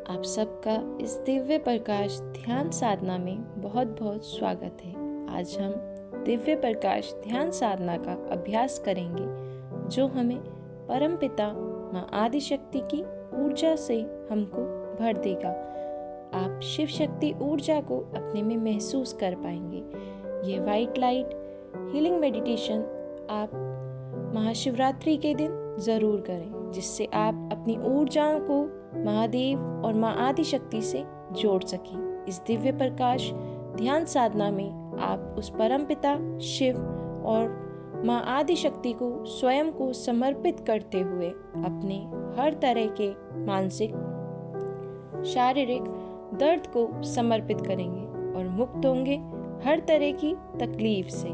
आप सबका इस दिव्य प्रकाश ध्यान साधना में बहुत बहुत स्वागत है। आज हम दिव्य प्रकाश ध्यान साधना का अभ्यास करेंगे जो हमें परमपिता माँ आदि शक्ति की ऊर्जा से हमको भर देगा। आप शिव शक्ति ऊर्जा को अपने में महसूस कर पाएंगे। ये वाइट लाइट हीलिंग मेडिटेशन आप महाशिवरात्रि के दिन ज़रूर करें, जिससे आप अपनी ऊर्जाओं को महादेव और माँ आदि शक्ति से जोड़ सकें। इस दिव्य प्रकाश ध्यान साधना में आप उस परमपिता शिव और माँ आदि शक्ति को स्वयं को समर्पित करते हुए अपने हर तरह के मानसिक शारीरिक दर्द को समर्पित करेंगे और मुक्त होंगे हर तरह की तकलीफ से।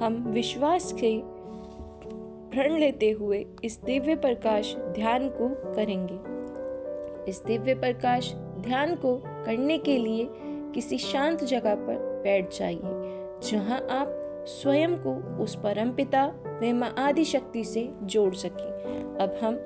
हम विश्वास से प्रण लेते हुए इस दिव्य प्रकाश ध्यान को करेंगे। इस दिव्य प्रकाश ध्यान को करने के लिए किसी शांत जगह पर बैठ जाइए, जहां आप स्वयं को उस परमपिता व माँ आदि शक्ति से जोड़ सकें। अब हम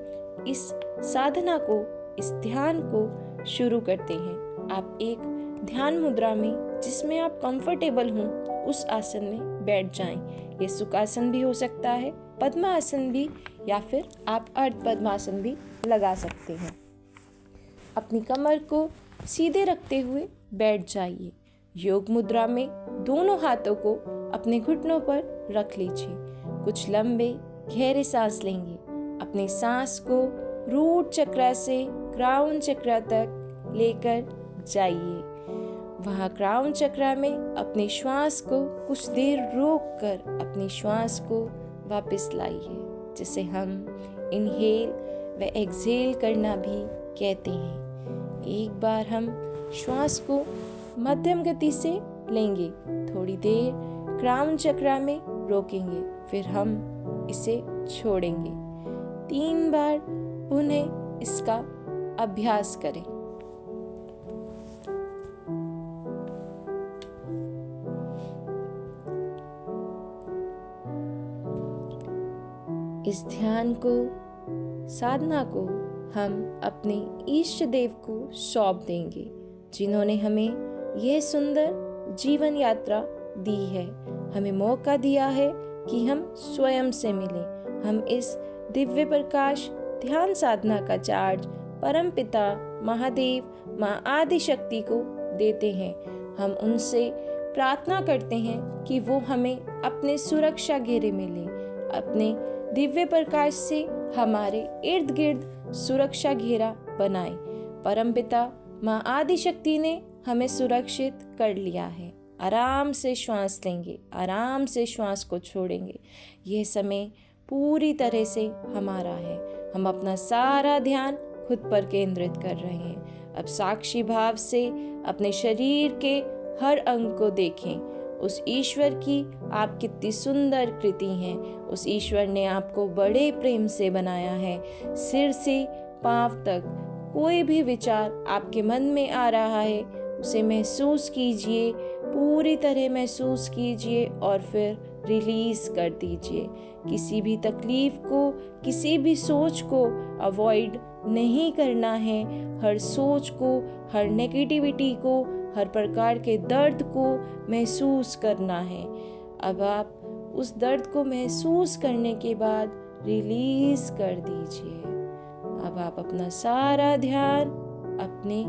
इस साधना को, इस ध्यान को शुरू करते हैं। आप एक ध्यान मुद्रा में, जिसमें आप कंफर्टेबल हों, उस आसन में बैठ जाएं। ये सुखासन भी हो सकता है, पद्मासन भी, या फिर आप अर्ध पद्मासन भी लगा सकते हैं। अपनी कमर को सीधे रखते हुए बैठ जाइए। योग मुद्रा में दोनों हाथों को अपने घुटनों पर रख लीजिए। कुछ लंबे गहरे सांस लेंगे। अपने सांस को रूट चक्र से क्राउन चक्र तक लेकर जाइए। वहाँ क्राउन चक्र में अपने श्वास को कुछ देर रोक कर अपनी श्वास को वापस लाइए, जिसे हम इनहेल व एक्सहेल करना भी कहते हैं। एक बार हम श्वास को मध्यम गति से लेंगे, थोड़ी देर क्राउन चक्र में रोकेंगे, फिर हम इसे छोड़ेंगे। 3 बार पुनः इसका अभ्यास करें। इस ध्यान को, साधना को हम अपने इष्ट देव को सौंप देंगे, जिन्होंने हमें यह सुंदर जीवन यात्रा दी है। हमें मौका दिया है कि हम स्वयं से मिलें। हम इस दिव्य प्रकाश ध्यान साधना का चार्ज परमपिता महादेव माँ आदि शक्ति को देते हैं। हम उनसे प्रार्थना करते हैं कि वो हमें अपने सुरक्षा घेरे में लें। अपने दिव्य प्रकाश से हमारे इर्द गिर्द सुरक्षा घेरा बनाए। परमपिता माँ आदि शक्ति ने हमें सुरक्षित कर लिया है। आराम से श्वास लेंगे, आराम से श्वास को छोड़ेंगे। यह समय पूरी तरह से हमारा है। हम अपना सारा ध्यान खुद पर केंद्रित कर रहे हैं। अब साक्षी भाव से अपने शरीर के हर अंग को देखें। उस ईश्वर की आप कितनी सुंदर कृति हैं। उस ईश्वर ने आपको बड़े प्रेम से बनाया है। सिर से पांव तक कोई भी विचार आपके मन में आ रहा है, उसे महसूस कीजिए, पूरी तरह महसूस कीजिए और फिर रिलीज कर दीजिए। किसी भी तकलीफ को, किसी भी सोच को अवॉइड नहीं करना है। हर सोच को, हर नेगेटिविटी को, हर प्रकार के दर्द को महसूस करना है। अब आप उस दर्द को महसूस करने के बाद रिलीज कर दीजिए। अब आप अपना सारा ध्यान अपने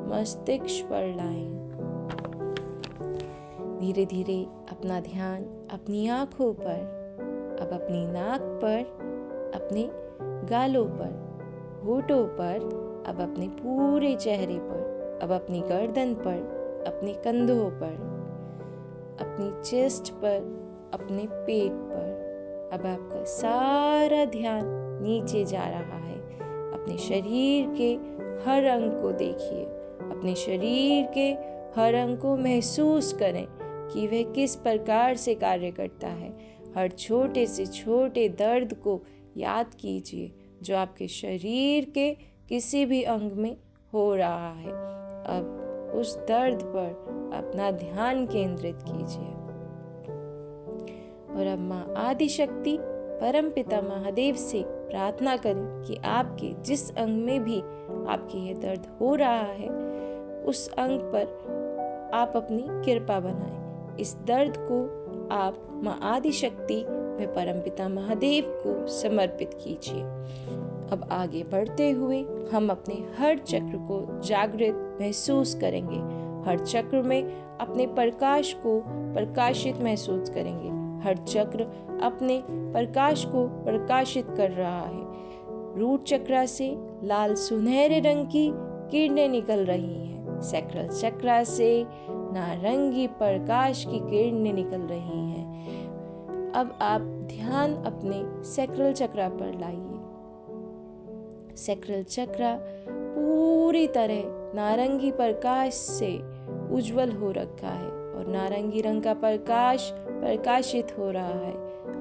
मस्तिष्क पर लाएं। धीरे धीरे अपना ध्यान अपनी आंखों पर, अब अपनी नाक पर, अपने गालों पर, होठों पर, अब अपने पूरे चेहरे पर, अब अपनी गर्दन पर, अपने कंधों पर, अपनी चेस्ट पर, अपने पेट पर। अब आपका सारा ध्यान नीचे जा रहा है। अपने शरीर के हर अंग को देखिए। अपने शरीर के हर अंग को महसूस करें कि वह किस प्रकार से कार्य करता है। हर छोटे से छोटे दर्द को याद कीजिए जो आपके शरीर के किसी भी अंग में हो रहा है। अब उस दर्द पर अपना ध्यान केंद्रित कीजिए और अब माँ आदि शक्ति परमपिता महादेव से प्रार्थना करें कि आपके जिस अंग में भी आपके ये दर्द हो रहा है उस अंग पर आप अपनी कृपा बनाएं। इस दर्द को आप माँ आदिशक्ति व परमपिता महादेव को समर्पित कीजिए। अब आगे बढ़ते हुए हम अपने हर चक्र को जागृत महसूस करेंगे। हर चक्र में अपने प्रकाश को प्रकाशित महसूस करेंगे। हर चक्र अपने प्रकाश को प्रकाशित कर रहा है। रूट चक्र से लाल सुनहरे रंग की किरणें निकल रही हैं। सैक्रल चक्र से नारंगी प्रकाश की किरणें निकल रही हैं। अब आप ध्यान अपने सैक्रल चक्र पर लाइए। सैक्रल चक्र पूरी तरह नारंगी प्रकाश से उज्जवल हो रखा है और नारंगी रंग का प्रकाश प्रकाशित हो रहा है।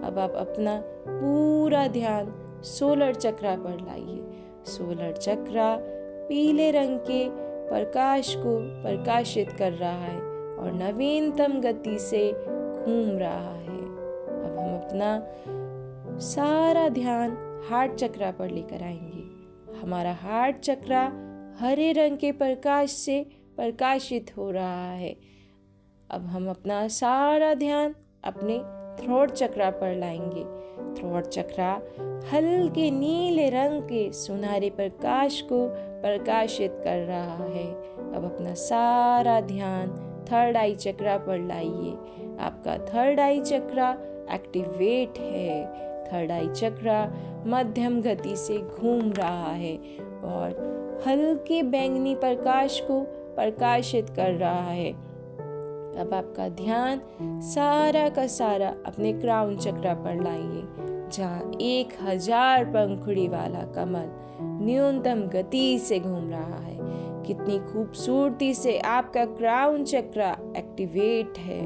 अब आप अपना पूरा ध्यान सोलर चक्र पर लाइए। सोलर चक्र पीले रंग के प्रकाश को प्रकाशित कर रहा है और नवीनतम गति से घूम रहा है। अब हम अपना सारा ध्यान हार्ट चक्र पर लेकर आएंगे। हमारा हार्ट चक्र हरे रंग के प्रकाश से प्रकाशित हो रहा है। अब हम अपना सारा ध्यान अपने थ्रोट चक्र पर लाएंगे। थ्रोट चक्र हल्के नीले रंग के सुनहरे प्रकाश को प्रकाशित कर रहा है। अब अपना सारा ध्यान थर्ड आई चक्र पर लाइए। आपका थर्ड आई चक्र एक्टिवेट है। थर्ड आई चक्र मध्यम गति से घूम रहा है और हल्के बैंगनी प्रकाश को प्रकाशित कर रहा है। अब आपका ध्यान सारा का सारा अपने क्राउन चक्र पर लाइए, जहाँ 1000 पंखुड़ी वाला कमल न्यूनतम गति से घूम रहा है। कितनी खूबसूरती से आपका क्राउन चक्र एक्टिवेट है,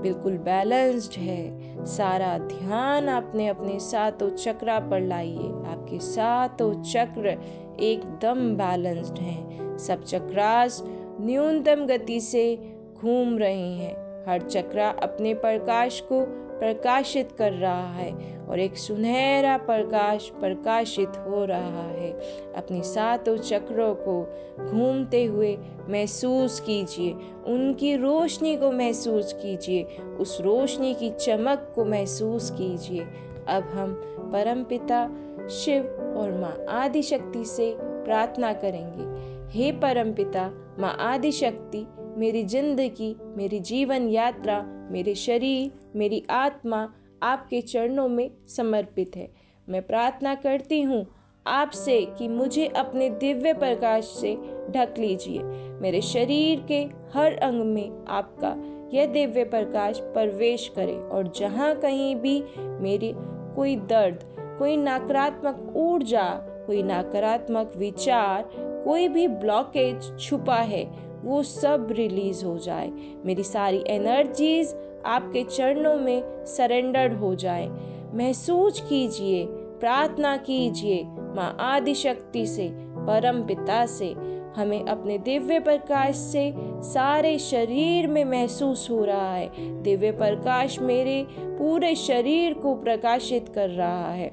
बिल्कुल बैलेंस्ड है। सारा ध्यान आपने अपने सातों चक्र पर लाइए। आपके सातों चक्र एकदम बैलेंस्ड हैं। सब चक्रास न्यूनतम गति से घूम रहे हैं। हर चक्र अपने प्रकाश को प्रकाशित कर रहा है और एक सुनहरा प्रकाश प्रकाशित हो रहा है। अपनी सातों चक्रों को घूमते हुए महसूस कीजिए, उनकी रोशनी को महसूस कीजिए, उस रोशनी की चमक को महसूस कीजिए। अब हम परमपिता शिव और माँ आदिशक्ति से प्रार्थना करेंगे। हे परमपिता माँ आदिशक्ति, मेरी जिंदगी, मेरी जीवन यात्रा, मेरे शरीर, मेरी आत्मा आपके चरणों में समर्पित है। मैं प्रार्थना करती हूँ आपसे कि मुझे अपने दिव्य प्रकाश से ढक लीजिए। मेरे शरीर के हर अंग में आपका यह दिव्य प्रकाश प्रवेश करे और जहाँ कहीं भी मेरी कोई दर्द, कोई नकारात्मक ऊर्जा, कोई नकारात्मक विचार, कोई भी ब्लॉकेज छुपा है, वो सब रिलीज हो जाए। मेरी सारी एनर्जीज आपके चरणों में सरेंडर हो जाए। महसूस कीजिए, प्रार्थना कीजिए माँ आदिशक्ति से, परम पिता से। हमें अपने दिव्य प्रकाश से सारे शरीर में महसूस हो रहा है। दिव्य प्रकाश मेरे पूरे शरीर को प्रकाशित कर रहा है।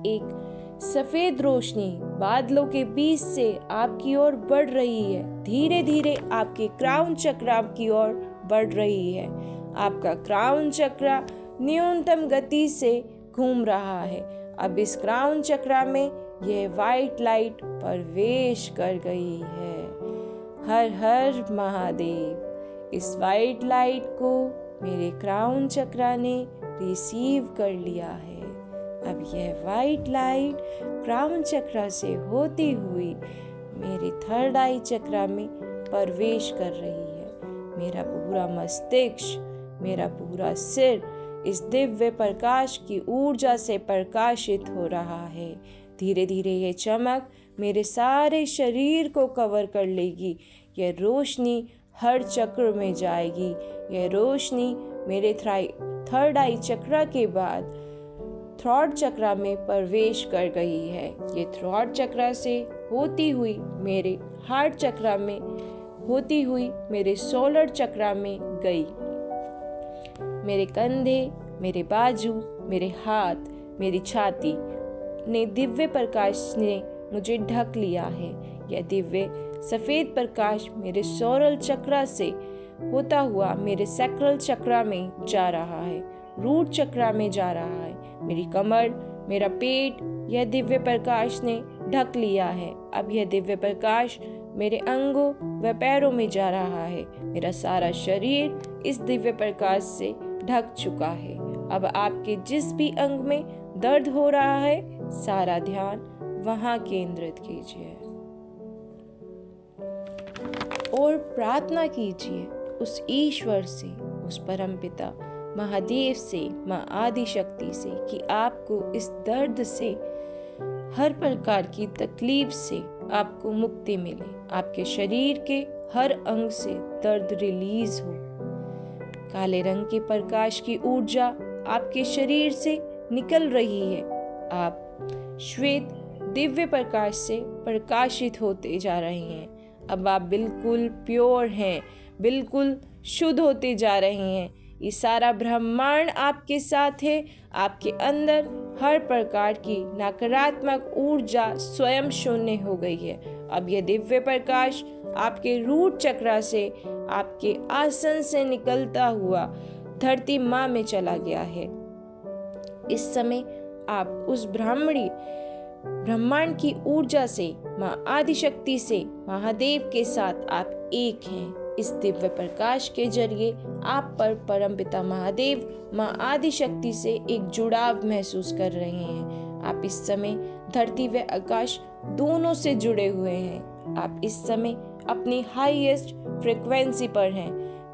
एक सफेद रोशनी बादलों के बीच से आपकी ओर बढ़ रही है। धीरे धीरे आपके क्राउन चक्र आपकी ओर बढ़ रही है। आपका क्राउन चक्र न्यूनतम गति से घूम रहा है। अब इस क्राउन चक्र में यह वाइट लाइट प्रवेश कर गई है। हर हर महादेव। इस वाइट लाइट को मेरे क्राउन चक्र ने रिसीव कर लिया है। अब यह वाइट लाइट क्राउन चक्र से होती हुई मेरे थर्ड आई चक्र में प्रवेश कर रही है। मेरा पूरा मस्तिष्क, मेरा पूरा सिर इस दिव्य प्रकाश की ऊर्जा से प्रकाशित हो रहा है। धीरे धीरे ये चमक मेरे सारे शरीर को कवर कर लेगी। यह रोशनी हर चक्र में जाएगी। यह रोशनी मेरे थर्ड आई चक्र के बाद थ्रॉट चक्र में प्रवेश कर गई है। ये थ्रॉट चक्र से होती हुई मेरे हार्ट चक्र में, होती हुई मेरे सोलर चक्र में गई। मेरे कंधे, मेरे बाजू, मेरे हाथ, मेरी छाती ने दिव्य प्रकाश ने मुझे ढक लिया है। यह दिव्य सफेद प्रकाश मेरे सौरल चक्र से होता हुआ मेरे सैक्रल चक्र में जा रहा है, रूट चक्र में जा रहा है। मेरी कमर, मेरा पेट यह दिव्य प्रकाश ने ढक लिया है। अब यह दिव्य प्रकाश मेरे अंगों व पैरों में जा रहा है। मेरा सारा शरीर इस दिव्य प्रकाश से ढक चुका है। अब आपके जिस भी अंग में दर्द हो रहा है, सारा ध्यान वहां केंद्रित कीजिए और प्रार्थना कीजिए उस ईश्वर से, उस परमपिता महादेव से, माँ आदि शक्ति से कि आपको इस दर्द से, हर प्रकार की तकलीफ से आपको मुक्ति मिले। आपके शरीर के हर अंग से दर्द रिलीज हो। काले रंग के प्रकाश की ऊर्जा आपके शरीर से निकल रही है। आप श्वेत दिव्य प्रकाश से प्रकाशित होते जा रहे हैं। अब आप बिल्कुल प्योर हैं, बिल्कुल शुद्ध होते जा रहे हैं। ये सारा ब्रह्मांड आपके साथ है। आपके अंदर हर प्रकार की नकारात्मक ऊर्जा स्वयं शून्य हो गई है। अब यह दिव्य प्रकाश आपके रूट चक्र से, आपके आसन से निकलता हुआ धरती माँ में चला गया है। इस समय आप उस ब्रह्मांड की ऊर्जा से, माँ आदि शक्ति से, महादेव के साथ आप एक हैं। इस दिव्य प्रकाश के जरिए आप पर परमपिता महादेव, माँ आदि शक्ति से एक जुड़ाव महसूस कर रहे हैं। आप इस समय धरती व आकाश दोनों से जुड़े हुए हैं। आप इस समय अपनी हाईएस्ट फ्रीक्वेंसी पर हैं।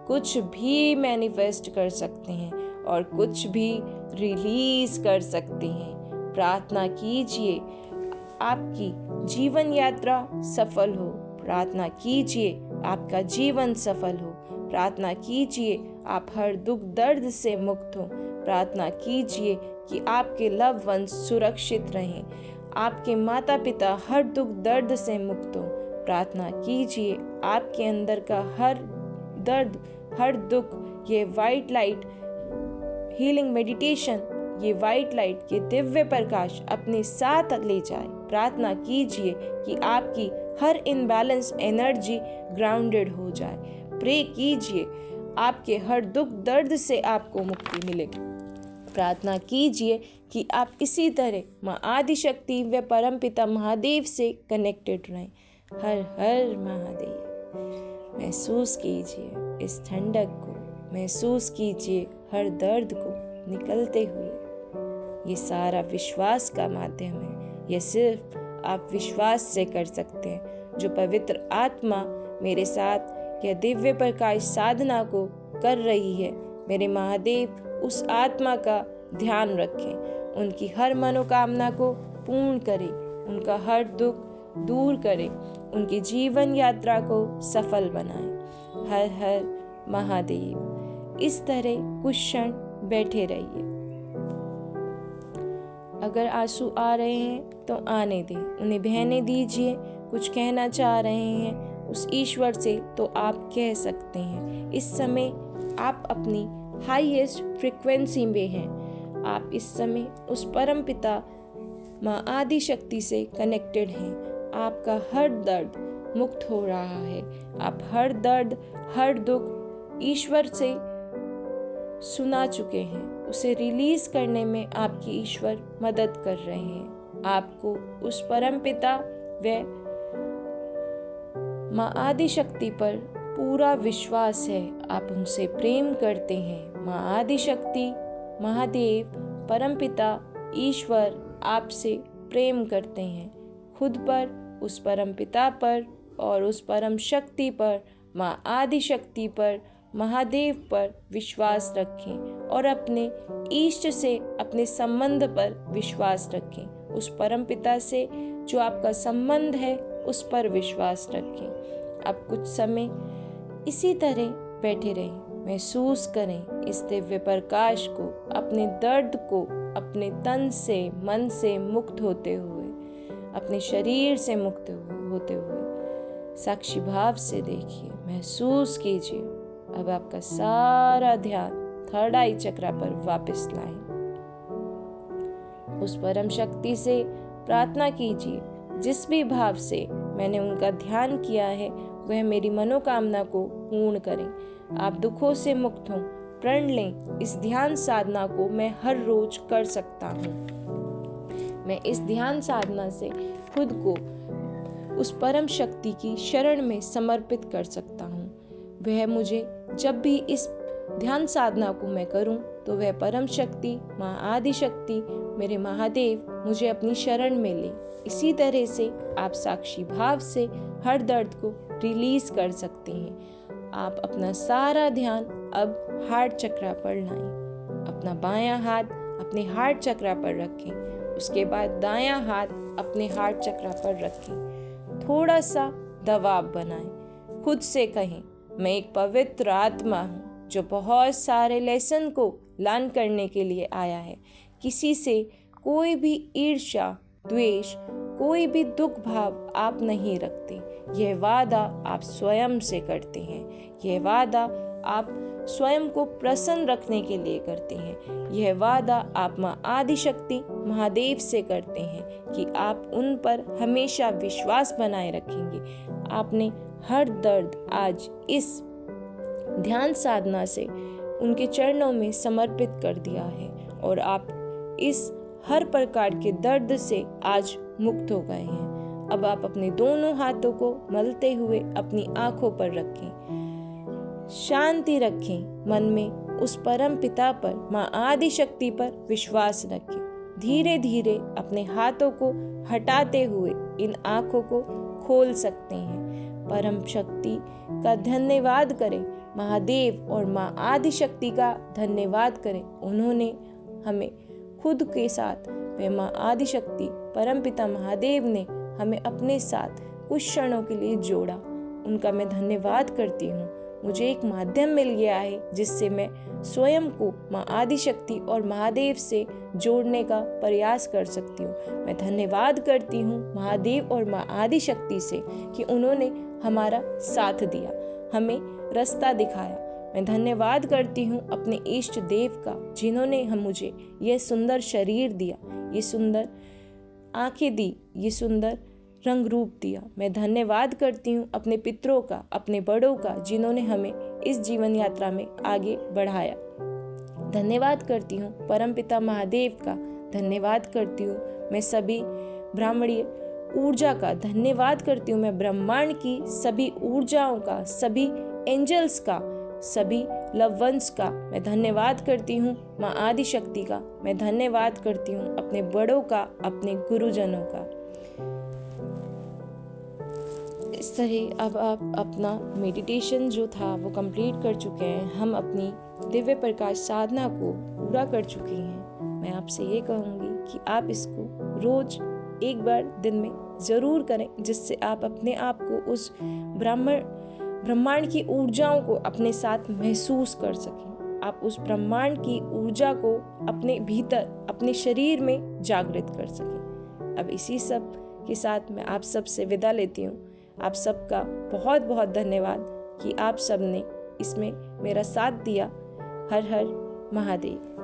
कुछ भी मैनिफेस्ट कर सकते हैं और कुछ भी रिलीज कर सकते हैं। प्रार्थना कीजिए आपकी जीवन यात्रा सफल हो। प्रार्थना कीजिए आपका जीवन सफल हो। प्रार्थना कीजिए आप हर दुख दर्द से मुक्त हो। प्रार्थना कीजिए कि आपके लव वंस सुरक्षित रहें। आपके माता पिता हर दुख दर्द से मुक्त हो। प्रार्थना कीजिए आपके अंदर का हर दर्द, हर दुख, ये वाइट लाइट हीलिंग मेडिटेशन, ये वाइट लाइट, ये दिव्य प्रकाश अपने साथ ले जाए। प्रार्थना कीजिए कि आपकी हर इनबैलेंस एनर्जी ग्राउंडेड हो जाए। प्रे कीजिए आपके हर दुख दर्द से आपको मुक्ति मिले। प्रार्थना कीजिए कि आप इसी तरह माँ आदि शक्ति व परमपिता महादेव से कनेक्टेड रहें। हर हर महादेव। महसूस कीजिए इस ठंडक को, महसूस कीजिए हर दर्द को निकलते हुए। ये सारा विश्वास का माध्यम है। यह सिर्फ आप विश्वास से कर सकते हैं। जो पवित्र आत्मा मेरे साथ यह दिव्य प्रकाश साधना को कर रही है, मेरे महादेव उस आत्मा का ध्यान रखें, उनकी हर मनोकामना को पूर्ण करें, उनका हर दुख दूर करें, उनकी जीवन यात्रा को सफल बनाएं। हर हर महादेव। इस तरह कुछ क्षण बैठे रहिए। अगर आंसू आ रहे हैं तो आने दें, उन्हें बहने दीजिए। कुछ कहना चाह रहे हैं उस ईश्वर से तो आप कह सकते हैं। इस समय आप अपनी हाईएस्ट फ्रीक्वेंसी में हैं। आप इस समय उस परम पिता माँ आदि शक्ति से कनेक्टेड हैं। आपका हर दर्द मुक्त हो रहा है। आप हर दर्द, हर दुख ईश्वर से सुना चुके हैं। उसे रिलीज करने में आपकी ईश्वर मदद कर रहे हैं। आपको उस परम पिता व माँ आदि शक्ति पर पूरा विश्वास है। आप उनसे प्रेम करते हैं। माँ आदि शक्ति, महादेव, परम पिता, ईश्वर आपसे प्रेम करते हैं। खुद पर, उस परम पिता पर और उस परम शक्ति पर, माँ आदि शक्ति पर, महादेव पर विश्वास रखें और अपने इष्ट से, अपने संबंध पर विश्वास रखें। उस परम पिता से जो आपका संबंध है उस पर विश्वास रखें। अब कुछ समय इसी तरह बैठे रहें, महसूस करें इस दिव्य प्रकाश को, अपने दर्द को अपने तन से, मन से मुक्त होते हुए, अपने शरीर से मुक्त होते हुए साक्षी भाव से देखिए, महसूस कीजिए। अब आपका सारा ध्यान थर्ड आई चक्र पर वापस लाएं। उस परम शक्ति से प्रार्थना कीजिए जिस भी भाव से मैंने उनका ध्यान किया है वह मेरी मनोकामना को पूर्ण करें। आप दुखों से मुक्त हों, प्रण लें। इस ध्यान साधना को मैं हर रोज कर सकता हूँ। मैं इस ध्यान साधना से खुद को उस परम शक्ति की शरण में समर्पित कर सकता हूँ। वह मुझे जब भी इस ध्यान साधना को मैं करूँ तो वह परम शक्ति, माँ आदि शक्ति, मेरे महादेव मुझे अपनी शरण में ले। इसी तरह से आप साक्षी भाव से हर दर्द को रिलीज कर सकते हैं। आप अपना सारा ध्यान अब हार्ट चक्र पर लाएं। अपना बायां हाथ अपने हार्ट चक्र पर रखें, उसके बाद दायां हाथ अपने हार्ट चक्र पर रखें। थोड़ा सा दबाव बनाएं। खुद से कहें, मैं एक पवित्र आत्मा हूँ जो बहुत सारे लेसन को लर्न करने के लिए आया है। किसी से कोई भी ईर्ष्या, द्वेष, कोई भी दुख भाव आप नहीं रखते। यह वादा आप स्वयं से करते हैं। यह वादा आप स्वयं को प्रसन्न रखने के लिए करते हैं। यह वादा आप माँ आदि शक्ति महादेव से करते हैं कि आप उन पर हमेशा विश्वास बनाए रखेंगे। आपने हर दर्द आज इस ध्यान साधना से उनके चरणों में समर्पित कर दिया है और आप इस हर प्रकार के दर्द से आज मुक्त हो गए हैं। अब आप अपने दोनों हाथों को मलते हुए अपनी आंखों पर रखें। शांति रखें। मन में उस परम पिता पर, माँ आदि शक्ति पर विश्वास रखें। धीरे धीरे अपने हाथों को हटाते हुए इन आंखों को खोल सकते हैं। परम शक्ति का धन्यवाद करें। महादेव और माँ आदि शक्ति का धन्यवाद करें। उन्होंने हमें खुद के साथ, वे माँ आदि शक्ति परम पिता महादेव ने हमें अपने साथ कुछ क्षणों के लिए जोड़ा। उनका मैं धन्यवाद करती हूँ। मुझे एक माध्यम मिल गया है जिससे मैं स्वयं को माँ आदि शक्ति और महादेव से जोड़ने का प्रयास कर सकती हूँ। मैं धन्यवाद करती हूँ महादेव और माँ आदि शक्ति से कि उन्होंने हमारा साथ दिया, हमें रास्ता दिखाया। मैं धन्यवाद करती हूँ अपने इष्ट देव का जिन्होंने मुझे यह सुंदर शरीर दिया, ये सुंदर आंखें दी, ये सुंदर रंग रूप दिया। मैं धन्यवाद करती हूँ अपने पितरों का, अपने बड़ों का जिन्होंने हमें इस जीवन यात्रा में आगे बढ़ाया। धन्यवाद करती हूँ परमपिता महादेव का। धन्यवाद करती हूँ मैं सभी ब्राह्मणीय ऊर्जा का। धन्यवाद करती हूँ मैं ब्रह्मांड की सभी ऊर्जाओं का, सभी एंजल्स का, सभी लव वंस का। मैं धन्यवाद करती हूँ माँ आदि शक्ति का। मैं धन्यवाद करती हूँ अपने बड़ों का, अपने गुरुजनों का। इस तरह अब आप अपना मेडिटेशन जो था वो कंप्लीट कर चुके हैं। हम अपनी दिव्य प्रकाश साधना को पूरा कर चुके हैं। मैं आपसे ये कहूँगी कि आप इसको रोज एक बार दिन में ज़रूर करें, जिससे आप अपने आप को उस ब्रह्मांड की ऊर्जाओं को अपने साथ महसूस कर सकें। आप उस ब्रह्मांड की ऊर्जा को अपने भीतर, अपने शरीर में जागृत कर सकें। अब इसी सब के साथ मैं आप सब से विदा लेती हूँ। आप सबका बहुत बहुत धन्यवाद कि आप सब ने इसमें मेरा साथ दिया। हर हर महादेव।